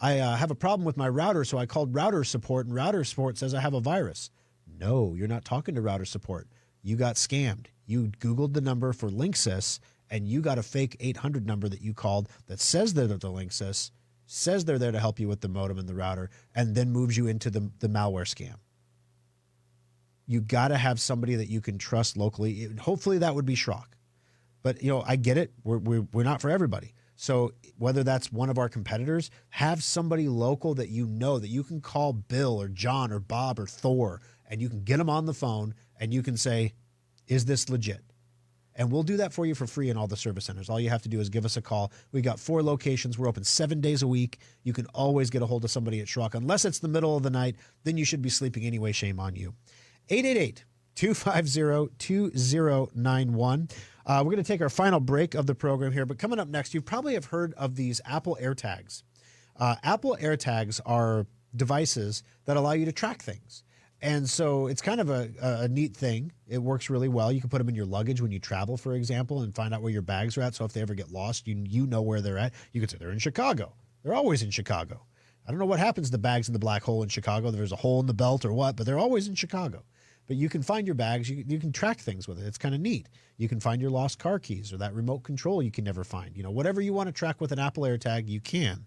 I have a problem with my router, so I called router support, and router support says I have a virus. No, you're not talking to router support. You got scammed. You Googled the number for Linksys, and you got a fake 800 number that you called that says they're the Linksys, says they're there to help you with the modem and the router, and then moves you into the malware scam. You got to have somebody that you can trust locally. Hopefully that would be Schrock. But, I get it. We're not for everybody. So whether that's one of our competitors, have somebody local that that you can call Bill or John or Bob or Thor, and you can get them on the phone and you can say, is this legit? And we'll do that for you for free in all the service centers. All you have to do is give us a call. We got 4 locations. We're open 7 days a week. You can always get a hold of somebody at Schrock. Unless it's the middle of the night, then you should be sleeping anyway. Shame on you. 888-250-2091. We're going to take our final break of the program here. But coming up next, you probably have heard of these Apple AirTags. Apple AirTags are devices that allow you to track things. And so it's kind of a neat thing. It works really well. You can put them in your luggage when you travel, for example, and find out where your bags are at. So if they ever get lost, you know where they're at. You can say they're in Chicago. They're always in Chicago. I don't know what happens to the bags in the black hole in Chicago. There's a hole in the belt or what, but they're always in Chicago. But you can find your bags. You can track things with it. It's kind of neat. You can find your lost car keys or that remote control you can never find. Whatever you want to track with an Apple AirTag, you can.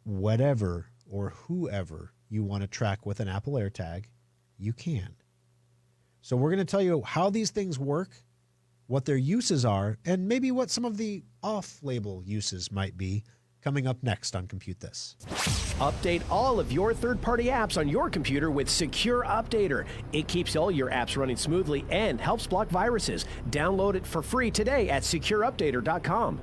Whatever or whoever you want to track with an Apple AirTag, you can. So we're going to tell you how these things work, what their uses are, and maybe what some of the off-label uses might be coming up next on Compute This. Update all of your third-party apps on your computer with Secure Updater. It keeps all your apps running smoothly and helps block viruses. Download it for free today at secureupdater.com.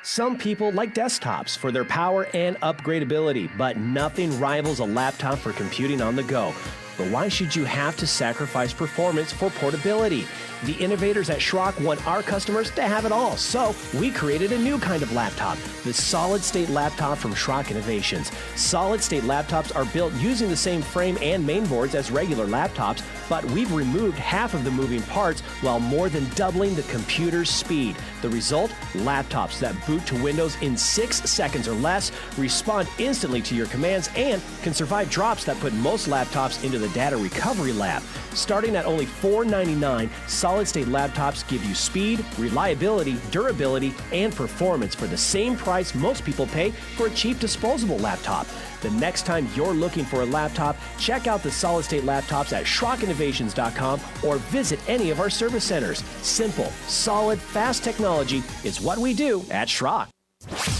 Some people like desktops for their power and upgradability, but nothing rivals a laptop for computing on the go. But why should you have to sacrifice performance for portability? The innovators at Schrock want our customers to have it all, so we created a new kind of laptop, the solid-state laptop from Schrock Innovations. Solid-state laptops are built using the same frame and mainboards as regular laptops, but we've removed half of the moving parts while more than doubling the computer's speed. The result? Laptops that boot to Windows in 6 seconds or less, respond instantly to your commands, and can survive drops that put most laptops into the data recovery lab. Starting at only $499, solid-state laptops give you speed, reliability, durability, and performance for the same price most people pay for a cheap disposable laptop. The next time you're looking for a laptop, check out the solid-state laptops at SchrockInnovations.com or visit any of our service centers. Simple, solid, fast technology is what we do at Schrock.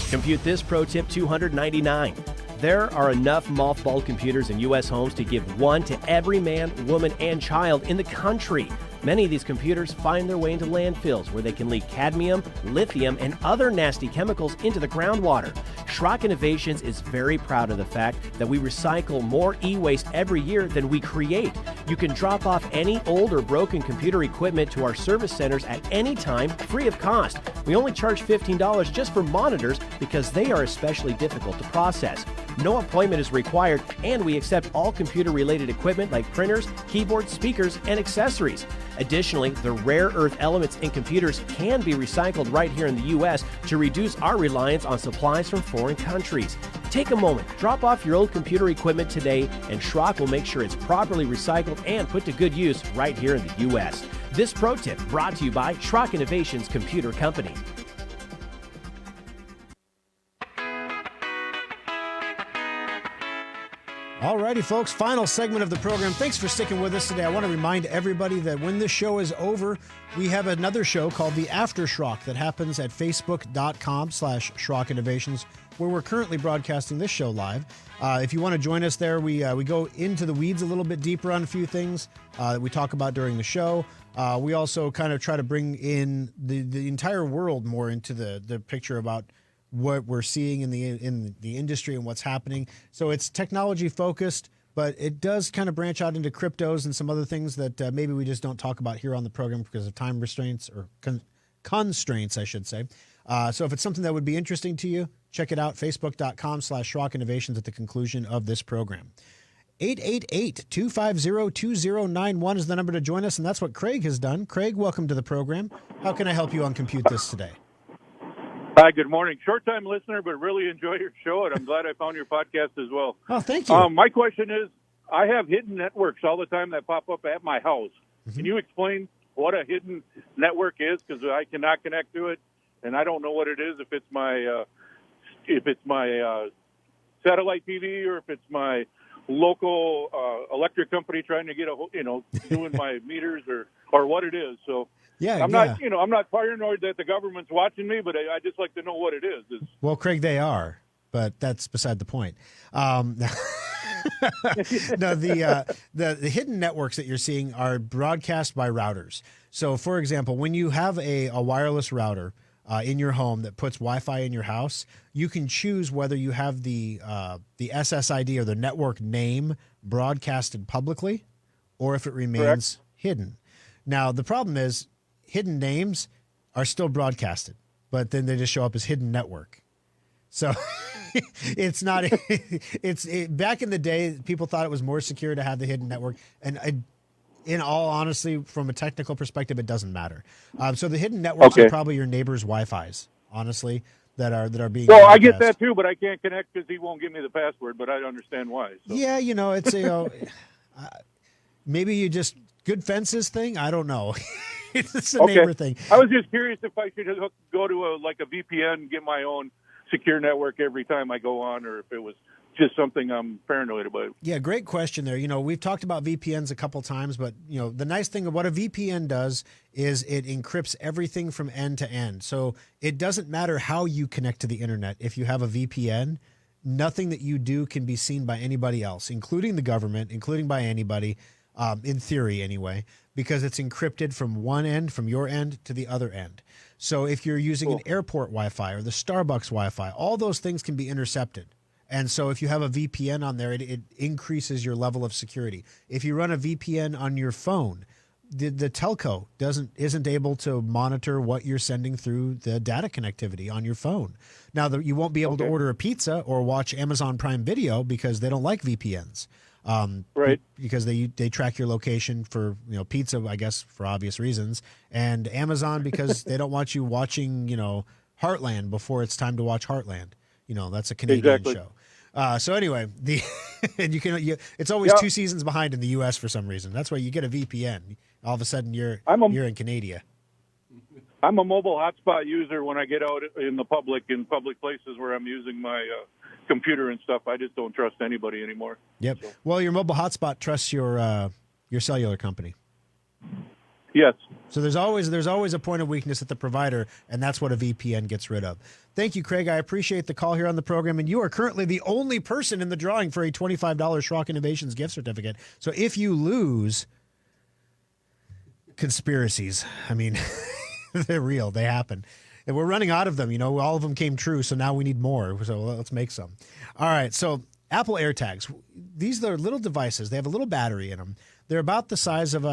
Compute This Pro Tip 299. There are enough mothballed computers in U.S. homes to give one to every man, woman, and child in the country. Many of these computers find their way into landfills where they can leak cadmium, lithium, and other nasty chemicals into the groundwater. Schrock Innovations is very proud of the fact that we recycle more e-waste every year than we create. You can drop off any old or broken computer equipment to our service centers at any time, free of cost. We only charge $15 just for monitors because they are especially difficult to process. No appointment is required, and we accept all computer-related equipment like printers, keyboards, speakers, and accessories. Additionally, the rare earth elements in computers can be recycled right here in the U.S. to reduce our reliance on supplies from foreign countries. Take a moment, drop off your old computer equipment today, and Schrock will make sure it's properly recycled and put to good use right here in the U.S. This pro tip brought to you by Schrock Innovations Computer Company. All righty, folks, final segment of the program. Thanks for sticking with us today. I want to remind everybody that when this show is over, we have another show called The After Schrock that happens at facebook.com/Schrock Innovations, where we're currently broadcasting this show live. If you want to join us there, we go into the weeds a little bit deeper on a few things that we talk about during the show. We also kind of try to bring in the entire world more into the picture about what we're seeing in the industry and what's happening. So it's technology focused, but it does kind of branch out into cryptos and some other things that maybe we just don't talk about here on the program because of time restraints or constraints, I should say. So if it's something that would be interesting to you, check it out, facebook.com/Schrock Innovations at the conclusion of this program. 888-250-2091 is the number to join us, and that's what Craig has done. Craig, welcome to the program. How can I help you on Compute This today? Hi, good morning. Short-time listener, but really enjoy your show, and I'm glad I found your podcast as well. Oh, thank you. My question is, I have hidden networks all the time that pop up at my house. Mm-hmm. Can you explain what a hidden network is? Because I cannot connect to it, and I don't know what it is. If it's my satellite TV or if it's my local electric company trying to get doing my meters or what it is. So. Yeah, I'm not paranoid that the government's watching me, but I just like to know what it is. Well, Craig, they are, but that's beside the point. No, the hidden networks that you're seeing are broadcast by routers. So, for example, when you have a wireless router in your home that puts Wi-Fi in your house, you can choose whether you have the SSID or the network name broadcasted publicly, or if it remains hidden. Now, the problem is, hidden names are still broadcasted, but then they just show up as hidden network. So it's not. Back in the day, people thought it was more secure to have the hidden network, and in all honesty, from a technical perspective, it doesn't matter. So the hidden networks are probably your neighbor's Wi-Fi's, honestly, that are being. Well, I get that too, but I can't connect because he won't give me the password. But I understand why. So. Yeah, it's maybe you just good fences thing. I don't know. It's a neighbor thing. I was just curious if I should go to a VPN and get my own secure network every time I go on, or if it was just something I'm paranoid about. Yeah, great question there. We've talked about VPNs a couple times, but the nice thing of what a VPN does is it encrypts everything from end to end. So it doesn't matter how you connect to the internet. If you have a VPN, nothing that you do can be seen by anybody else, including the government, including by anybody, in theory anyway, because it's encrypted from one end, from your end to the other end. So if you're using an airport Wi-Fi or the Starbucks Wi-Fi, all those things can be intercepted. And so if you have a VPN on there, it increases your level of security. If you run a VPN on your phone, the telco isn't able to monitor what you're sending through the data connectivity on your phone. Now, you won't be able to order a pizza or watch Amazon Prime Video because they don't like VPNs. Right. Because they track your location for, pizza, I guess, for obvious reasons, and Amazon because they don't want you watching, Heartland before it's time to watch Heartland. That's a Canadian show. So anyway, it's always 2 seasons behind in the U.S. for some reason. That's why you get a VPN. All of a sudden, you're in Canada. I'm a mobile hotspot user when I get out in public places where I'm using my computer and stuff. I just don't trust anybody anymore. Yep. So. Well, your mobile hotspot trusts your cellular company. Yes. So there's always a point of weakness at the provider, and that's what a VPN gets rid of. Thank you, Craig. I appreciate the call here on the program, and you are currently the only person in the drawing for a $25 Schrock Innovations gift certificate. So if you lose, conspiracies, I mean, they're real. They happen. And we're running out of them. All of them came true, so now we need more. So let's make some. All right, so Apple AirTags. These are little devices. They have a little battery in them. They're about the size of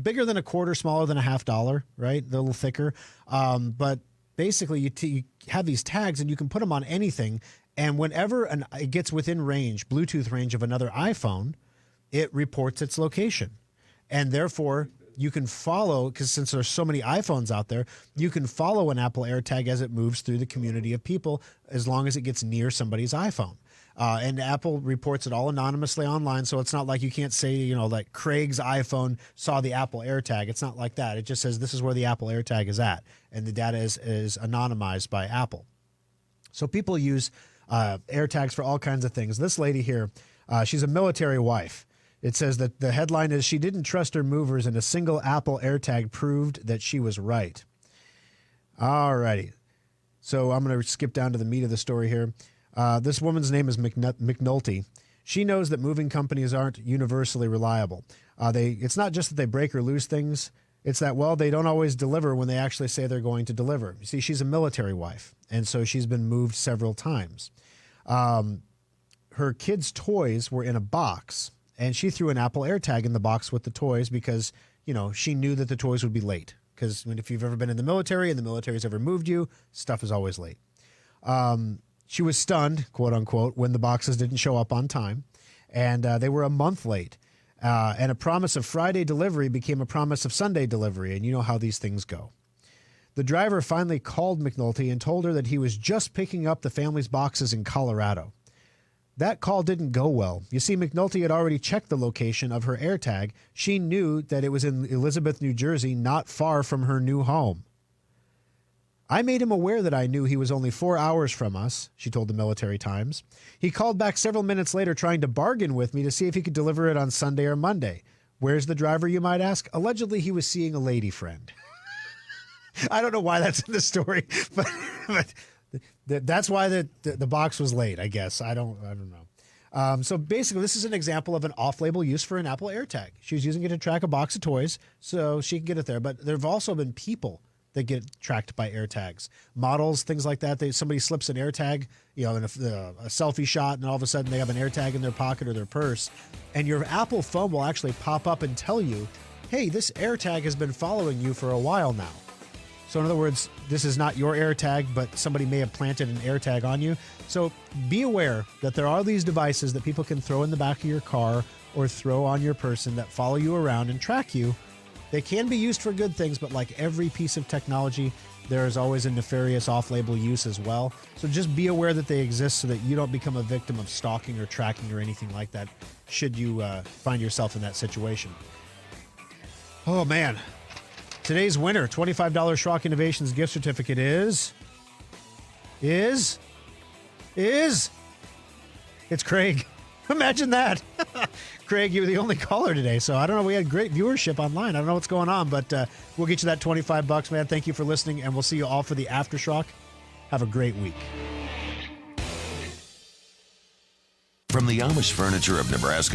bigger than a quarter, smaller than a $50, right? They're a little thicker. But basically, you have these tags, and you can put them on anything. And whenever it gets within range, Bluetooth range of another iPhone, it reports its location. And therefore, you can follow, because since there's so many iPhones out there, you can follow an Apple AirTag as it moves through the community of people as long as it gets near somebody's iPhone. And Apple reports it all anonymously online, so it's not like you can't say, like Craig's iPhone saw the Apple AirTag. It's not like that. It just says this is where the Apple AirTag is at, and the data is anonymized by Apple. So people use AirTags for all kinds of things. This lady here She's a military wife. It says that the headline is, she didn't trust her movers and a single Apple AirTag proved that she was right. All righty. So I'm going to skip down to the meat of the story here. This woman's name is McNulty. She knows that moving companies aren't universally reliable. It's not just that they break or lose things. It's that, well, they don't always deliver when they actually say they're going to deliver. You see, she's a military wife, and so she's been moved several times. Her kids' toys were in a box, and she threw an Apple AirTag in the box with the toys because, she knew that the toys would be late. Because if you've ever been in the military and the military's ever moved you, stuff is always late. She was stunned, quote unquote, when the boxes didn't show up on time, and they were a month late. And a promise of Friday delivery became a promise of Sunday delivery, and you know how these things go. The driver finally called McNulty and told her that he was just picking up the family's boxes in Colorado. That call didn't go well. You see, McNulty had already checked the location of her AirTag. She knew that it was in Elizabeth, New Jersey, not far from her new home. I made him aware that I knew he was only 4 hours from us, she told the Military Times. He called back several minutes later trying to bargain with me to see if he could deliver it on Sunday or Monday. Where's the driver, you might ask? Allegedly, he was seeing a lady friend. I don't know why that's in the story, but that's why the box was late, I guess. I don't know. So basically, this is an example of an off-label use for an Apple AirTag. She was using it to track a box of toys so she can get it there. But there have also been people that get tracked by AirTags. Models, things like that. Somebody slips an AirTag, in a selfie shot, and all of a sudden they have an AirTag in their pocket or their purse. And your Apple phone will actually pop up and tell you, hey, this AirTag has been following you for a while now. So in other words, this is not your AirTag, but somebody may have planted an AirTag on you. So be aware that there are these devices that people can throw in the back of your car or throw on your person that follow you around and track you. They can be used for good things, but like every piece of technology, there is always a nefarious off-label use as well. So just be aware that they exist so that you don't become a victim of stalking or tracking or anything like that should you find yourself in that situation. Oh, man. Today's winner, $25 Schrock Innovations gift certificate is it's Craig. Imagine that. Craig, you were the only caller today, so I don't know. We had great viewership online. I don't know what's going on, but we'll get you that $25, man. Thank you for listening, and we'll see you all for the Aftershock. Have a great week. From the Amish Furniture of Nebraska